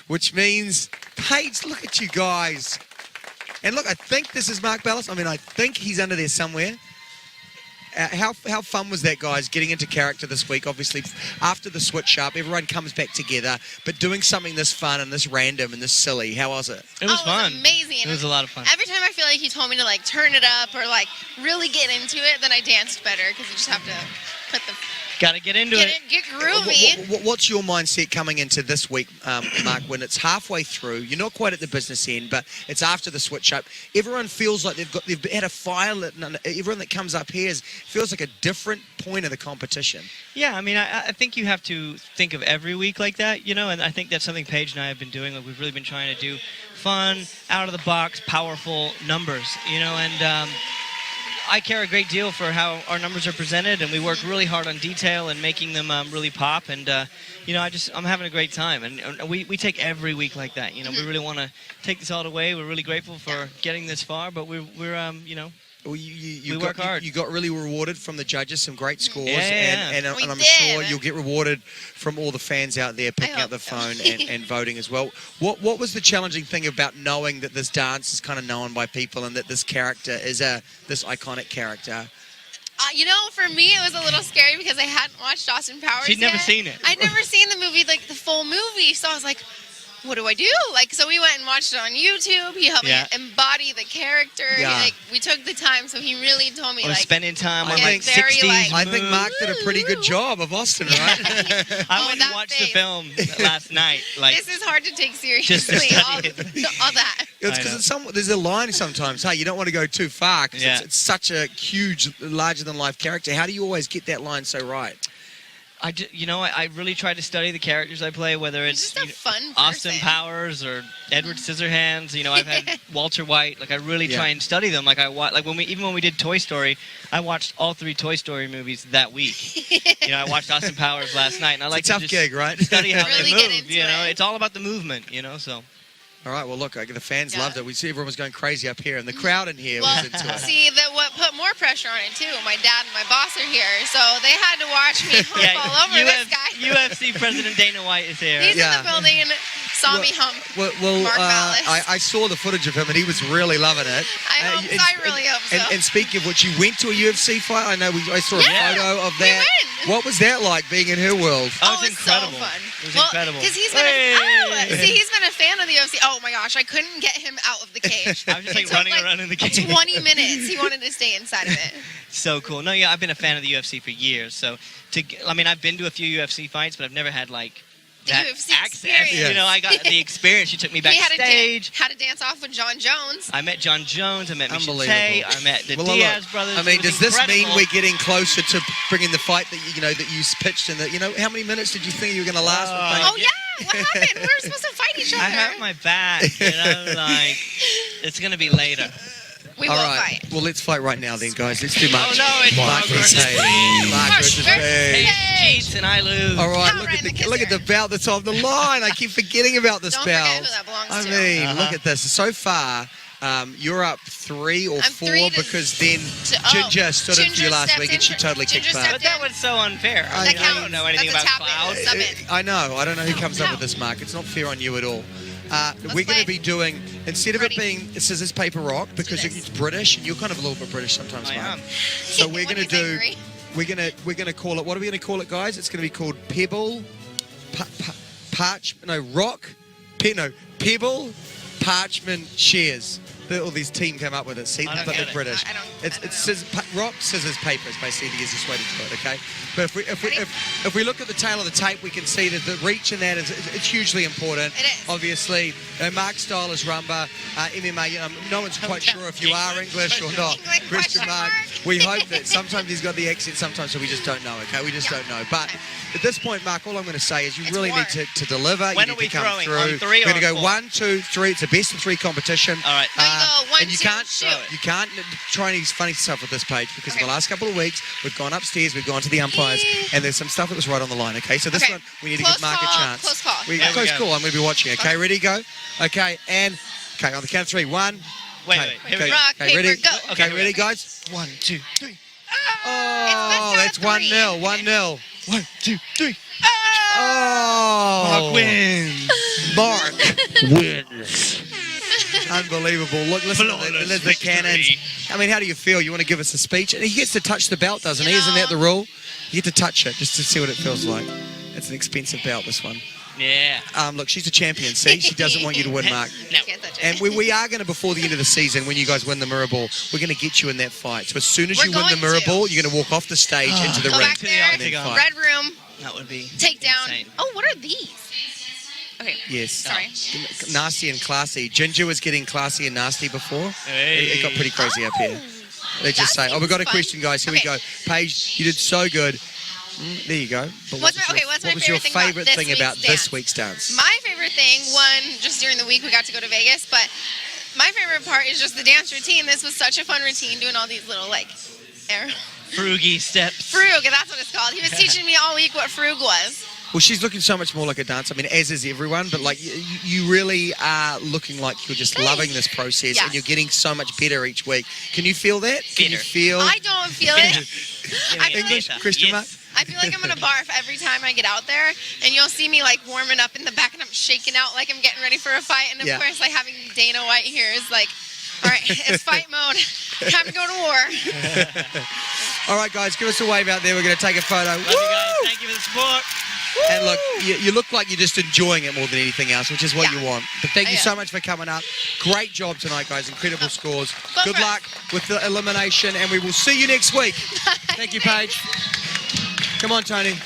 which means, Paige, look at you guys. And look, I think this is Mark Bellis. I mean, I think he's under there somewhere. How fun was that, guys, getting into character this week? Obviously, after the switch up, everyone comes back together, but doing something this fun and this random and this silly, how was it? It was fun. It was amazing. It was a lot of fun. Every time I feel like he told me to, like, turn it up or, like, really get into it, then I danced better because you just have to put the... Got to get into it. Get groovy. What's your mindset coming into this week, Mark, when it's halfway through? You're not quite at the business end, but it's after the switch up. Everyone feels like they've had a fire lit. Everyone that comes up here feels like a different point of the competition. Yeah, I mean, I think you have to think of every week like that, you know, and I think that's something Paige and I have been doing. Like, we've really been trying to do fun, out of the box, powerful numbers, you know, and I care a great deal for how our numbers are presented, and we work really hard on detail and making them really pop. And you know, I'm having a great time, and we take every week like that. You know, we really want to take this all the way. We're really grateful for getting this far, but we're you know. Well, we work hard. You got really rewarded from the judges, some great scores, yeah. and I'm sure you'll get rewarded from all the fans out there picking up the phone and voting as well. What was the challenging thing about knowing that this dance is kind of known by people and that this character is this iconic character? You know, for me, it was a little scary because I hadn't watched Austin Powers She'd never seen it. I'd never seen the movie, like the full movie, so I was like, what do I do? Like, so we went and watched it on YouTube. He helped me embody the character. Yeah. We took the time, so he really told me, We're spending time on, like, 60s I think Mark did a pretty good job of Austin, right? I went and watched the film last night. Like, this is hard to take seriously. Just to study all that. It's because there's a line sometimes, hey, you don't want to go too far because it's such a huge, larger-than-life character. How do you always get that line so right? I really try to study the characters I play, whether it's just a fun Austin Powers or Edward Scissorhands. You know, I've had Walter White. Like, I really try and study them. Like, when we did Toy Story, I watched all 3 Toy Story movies that week. You know, I watched Austin Powers last night, and I like it's a tough gig, right? Study how really they get move. into You know, it. it's all about the movement. You know, so. All right, well, look, the fans loved it. We see everyone was going crazy up here, and the crowd in here was into it. See, what put more pressure on it, too, my dad and my boss are here, so they had to watch me hump all over this guy. UFC President Dana White is here. He's in the building and saw me hump Mark Bellis. I saw the footage of him, and he was really loving it. I really hope so. And speaking of which, you went to a UFC fight. I know I saw a photo of that. We went. What was that like, being in her world? Oh, it was incredible. So fun. It was incredible. Because he's been a fan of the UFC. Oh my gosh, I couldn't get him out of the cage. I was just running around in the cage. 20 minutes. He wanted to stay inside of it. So cool. No, yeah, I've been a fan of the UFC for years. So I've been to a few UFC fights, but I've never had like that UFC access. experience. You know, I got the experience. She took me backstage. Had to dance off with John Jones. I met John Jones. I met Miesha Unbelievable. Tate. I met the Diaz brothers. I mean, does this mean incredible. we're getting closer to bringing the fight that you pitched in? How many minutes did you think you were going to last? Oh yeah. What happened? We were supposed to fight each other. I hurt my back. You know, like it's gonna be later. We will fight. Well, let's fight right now then, guys. Let's do Mark. Oh no, it's Mark versus Paige. Mark versus Paige. Paige cheats and I lose. All right, Power look at the belt that's on the line. I keep forgetting about this Don't belt. forget who that belongs to. I mean, look at this. So far, you're up 3 or 4 because then Ginger stood in for you last week and she totally kicked butt. But that was so unfair. I don't know anything about Cloud. I know. I don't know who comes up with this, Mark. It's not fair on you at all. We're going to be doing, instead of it being scissors, paper, rock, because it's British, and you're kind of a little bit British sometimes, Mark. I am. So we're going to do, we're going to call it, what are we going to call it, guys? It's going to be called Pebble, Pebble, Parchment, Shares. All these team came up with it. See, but they're British. It's rock, scissors, paper is basically the easiest way to do it. Okay, but if we look at the tail of the tape, we can see that the reach in that it's hugely important. It is. Obviously, Mark's style is rumba, MMA. No one's quite sure if you are English or not. English Christian Mark. We hope that sometimes he's got the accent, sometimes so we just don't know. Okay, we just don't know. But at this point, Mark, all I'm going to say is you really need to deliver. When you are need we to come throwing? through. On 3 or We're going to go on 4? 1, 2, 3. It's a best of 3 competition. All right. No, you go 1, and you 2, can't shoot. you can't try any funny stuff with this page because in the last couple of weeks we've gone upstairs, we've gone to the umpires, and there's some stuff that was right on the line. Okay, so this one we need to give Mark a chance. Close call. Close call. I'm going to be watching. Okay, ready, go. Okay, and on the count of 3. 1. Wait. Here we go. Rock, paper, ready? go. Okay, ready, guys. 1, 2, 3. Oh, that's 1-0. 1-0. 1, 2, 3. Oh, Mark wins. Mark wins. Unbelievable. Look, listen to Flawless the cannons. victory. I mean, how do you feel? You want to give us a speech? And he gets to touch the belt, doesn't he? You Isn't that the know. rule? You get to touch it just to see what it feels like. It's an expensive belt, this one. Yeah. Look, she's a champion. See, she doesn't want you to win, Mark. No. Can't touch it. And we are going to, before the end of the season, when you guys win the mirror ball, we're going to get you in that fight. So as soon as We're you win the going mirror to. ball, you're going to walk off the stage into the Go ring. back To the there. octagon. Fight. Red room. That would be Take down. insane. Oh, what are these? Okay. Yes. Sorry. Nasty and classy. Ginger was getting classy and nasty before. Hey. It got pretty crazy up here. They just That say, we've got a seems fun. question, guys. Here we Okay. go. Paige, you did so good. There you go. But What's my what was your favorite thing about favorite this thing week's about dance? this week's dance? My favorite thing, one, just during the week we got to go to Vegas, but my favorite part is just the dance routine. This was such a fun routine doing all these little like air. Froogie steps. Frug, that's what it's called. He was teaching me all week what frug was. Well, she's looking so much more like a dancer. I mean, as is everyone, but like you really are looking like you're just Thanks. loving this process, Yes. and you're getting so much better each week. Can you feel that? Can you Bitter. feel I don't feel it. I feel English like, question mark? I feel like I'm gonna barf every time I get out there, and you'll see me like warming up in the back, and I'm shaking out like I'm getting ready for a fight. And of Yeah. course, like having Dana White here is like, all right, it's fight mode. Time to go to war. All right, guys, give us a wave out there. We're going to take a photo. Love you guys. Thank you for the support. And look, you look like you're just enjoying it more than anything else, which is what Yeah. you want. But thank you Yeah. so much for coming up. Great job tonight, guys. Incredible scores. Go Good for it. luck with the elimination, and we will see you next week. Thank you, Paige. Come on, Tony.